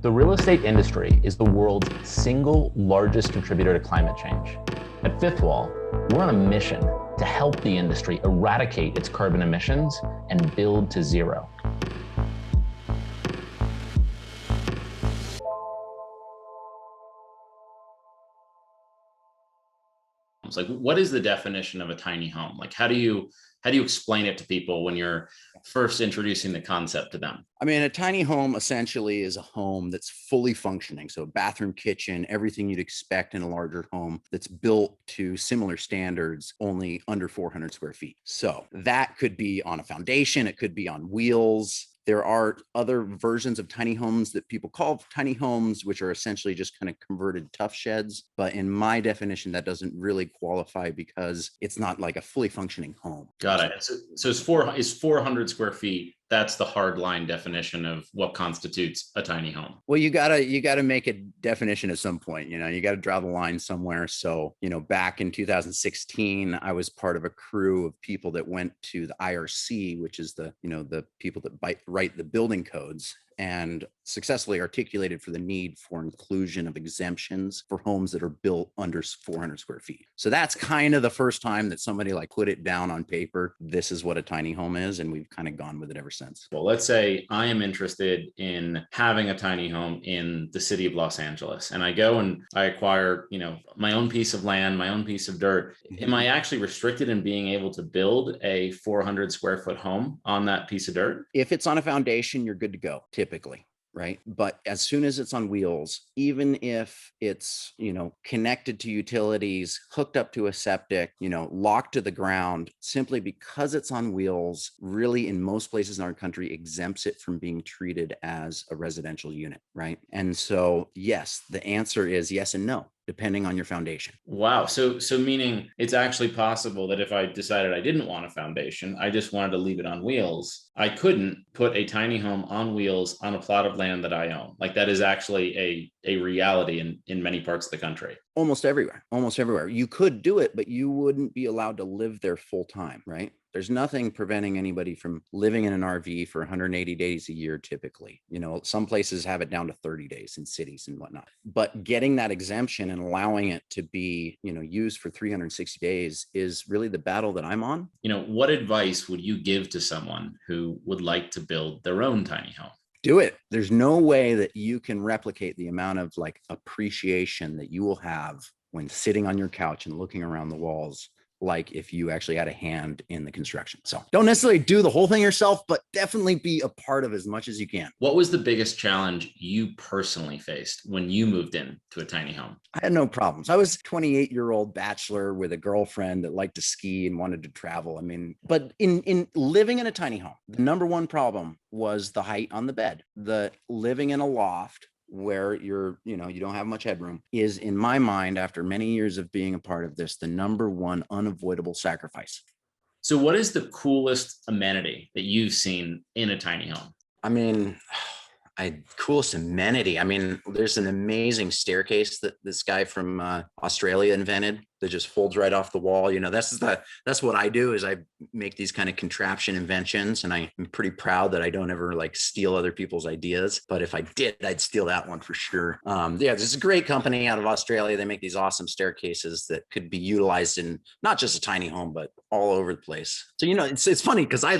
The real estate industry is the world's single largest contributor to climate change. At Fifth Wall, we're on a mission to help the industry eradicate its carbon emissions and build to zero. Like, what is the definition of a tiny home? Like, how do you explain it to people when you're first introducing the concept to them? I mean, a tiny home essentially is a home that's fully functioning. So bathroom, kitchen, everything you'd expect in a larger home that's built to similar standards, only under 400 square feet. So that could be on a foundation. It could be on wheels. There are other versions of tiny homes that people call tiny homes, which are essentially just kind of converted tough sheds. But in my definition, that doesn't really qualify because it's not like a fully functioning home. Got it. So is 400 square feet. That's the hard line definition of what constitutes a tiny home. Well, you gotta make a definition at some point. You got to draw the line somewhere. So, back in 2016, I was part of a crew of people that went to the IRC, which is the people that write the building codes, and successfully articulated for the need for inclusion of exemptions for homes that are built under 400 square feet. So that's kind of the first time that somebody like put it down on paper. This is what a tiny home is. And we've kind of gone with it ever since. Well, let's say I am interested in having a tiny home in the city of Los Angeles, and I go and I acquire, my own piece of land, my own piece of dirt. Am I actually restricted in being able to build a 400 square foot home on that piece of dirt? If it's on a foundation, you're good to go, typically. Right. But as soon as it's on wheels, even if it's, connected to utilities, hooked up to a septic, locked to the ground, simply because it's on wheels, really in most places in our country exempts it from being treated as a residential unit. Right. And so, yes, the answer is yes and no, depending on your foundation. Wow. So meaning it's actually possible that if I decided I didn't want a foundation, I just wanted to leave it on wheels, I couldn't put a tiny home on wheels on a plot of land that I own. Like, that is actually a reality in many parts of the country. Almost everywhere. You could do it, but you wouldn't be allowed to live there full time, right? There's nothing preventing anybody from living in an RV for 180 days a year, typically. Some places have it down to 30 days in cities and whatnot. But getting that exemption and allowing it to be, used for 360 days is really the battle that I'm on. What advice would you give to someone who would like to build their own tiny home? Do it. There's no way that you can replicate the amount of appreciation that you will have when sitting on your couch and looking around the walls, like if you actually had a hand in the construction. So don't necessarily do the whole thing yourself, but definitely be a part of as much as you can. What was the biggest challenge you personally faced when you moved in to a tiny home? I had no problems. I was a 28-year-old bachelor with a girlfriend that liked to ski and wanted to travel. I mean, but in living in a tiny home, the number one problem was the height on the bed. The living in a loft where you don't have much headroom is, in my mind, after many years of being a part of this, the number one unavoidable sacrifice. So what is the coolest amenity that you've seen in a tiny home? I mean, coolest amenity. I mean, there's an amazing staircase that this guy from Australia invented that just folds right off the wall. That's what I do, is I make these kind of contraption inventions, and I'm pretty proud that I don't ever steal other people's ideas. But if I did, I'd steal that one for sure. There's a great company out of Australia. They make these awesome staircases that could be utilized in not just a tiny home, but all over the place. So, it's funny because I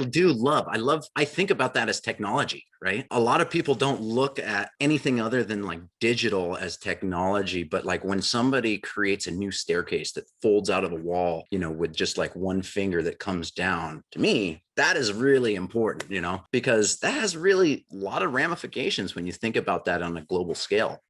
think about that as technology, right? A lot of people don't look at anything other than digital as technology, but when somebody creates a new staircase that folds out of the wall, with just one finger that comes down, to me, that is really important, because that has really a lot of ramifications when you think about that on a global scale.